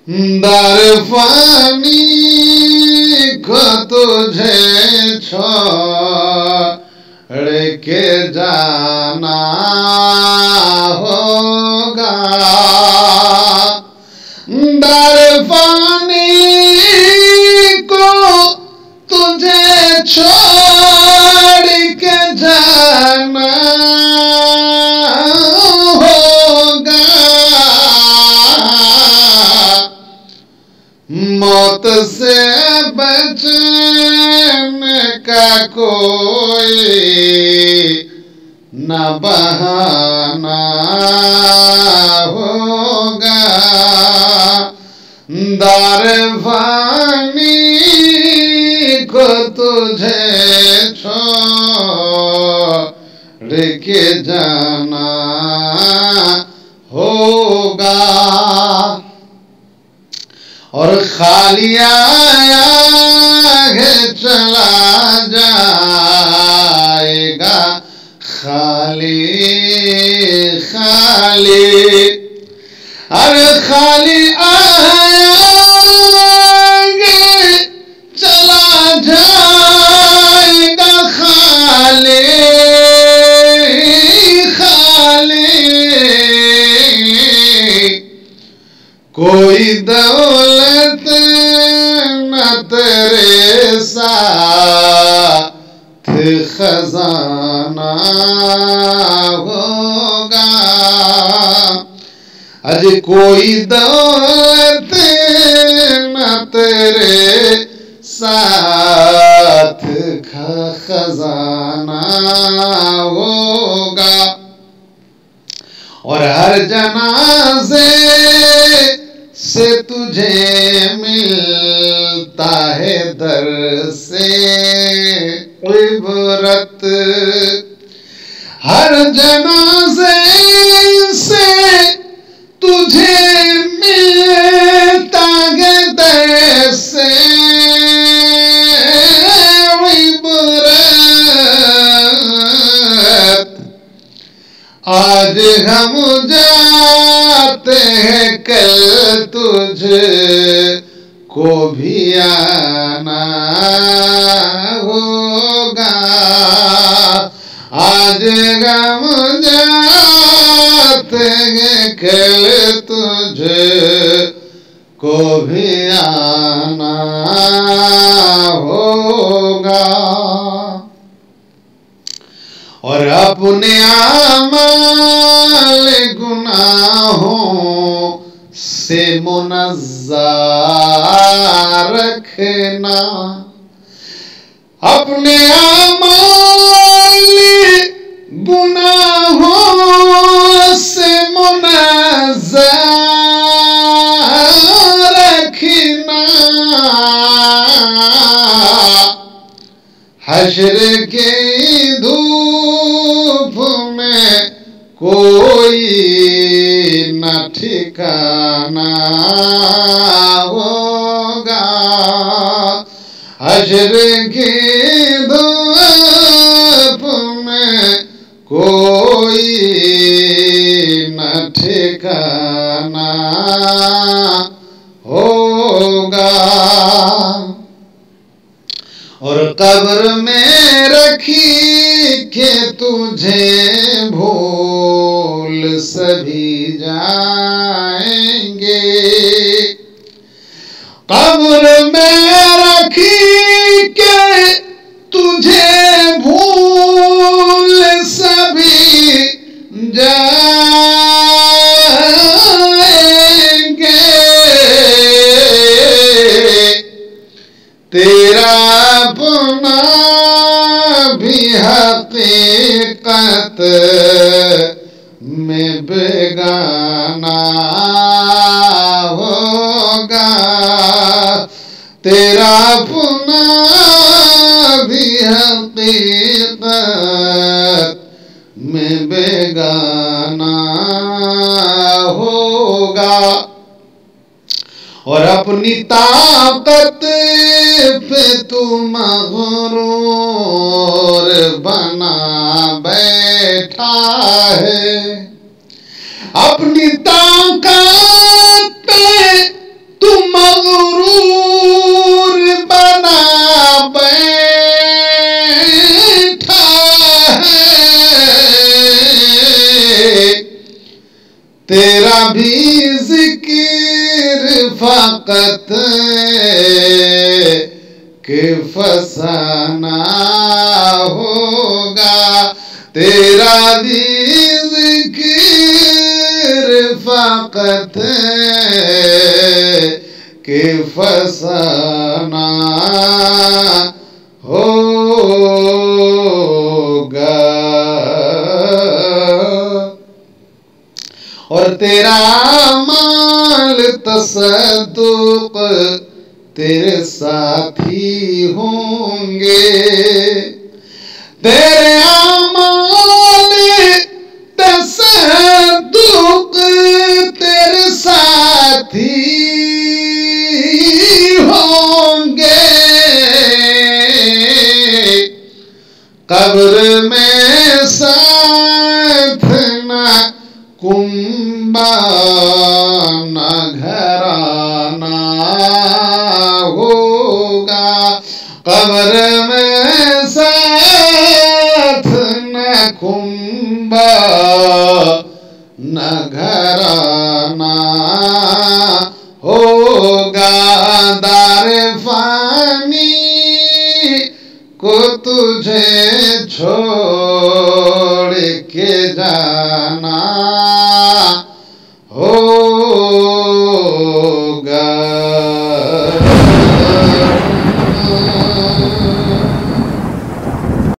दरफानी को तुझे छोड़ के जाना होगा। दरफानी को तुझे छोड़ के जाना होगा। मौत से बचने का कोई न बहाना होगा। दरफानी को तुझे छोड़ के जाना होगा। और खाली आया है चला जाएगा, खाली खाली। अरे खाली आएंगे चला जाएगा, खाली खाली। कोई दौलत न तेरे साथ खजाना होगा। अरे कोई दौलत न तेरे साथ खजाना होगा। और हर जनाजे से तुझे मिलता है दर से इबरत। हर जनाजे से तुझे मिलता है दर से इबरत। आज हम जाते हैं, कल तुझ को भी आना होगा। आज हम जाते हैं, कल तुझ को भी आना होगा। और अपने आमाल गुनाहों से मुनज़्ज़ा रखना। अपने आमाल गुनाहों से मुनज़्ज़ा रखना। हश्र के धूप में कोई न ठिकाना होगा। हश्र की धूप में कोई न ठिकाना होगा। और कब्र में रखी के तुझे भूल सभी जाएंगे। कब्र में रखी के तुझे भूल सभी जाएंगे। तेरा अपना भी हकीकत में बेगाना होगा। तेरा अपना भी हकीकत में बेगाना होगा। और अपनी ताकत पे तू मगरूर बना बैठा है। अपनी ताकत पे तू भी जिक्र फकत के फसाना होगा, तेरा भी जिक्र फकत के फसाना होगा। और तेरा माल तसद्दुक तेरे साथी होंगे, तेरे अमाल तसद्दुक तेरे साथी होंगे। कब्र में साथ न कुंबा न घराना होगा, कब्र में साथ न कुंबा न घराना होगा। दारे फानी को तुझे छोड़ के जाना होगा।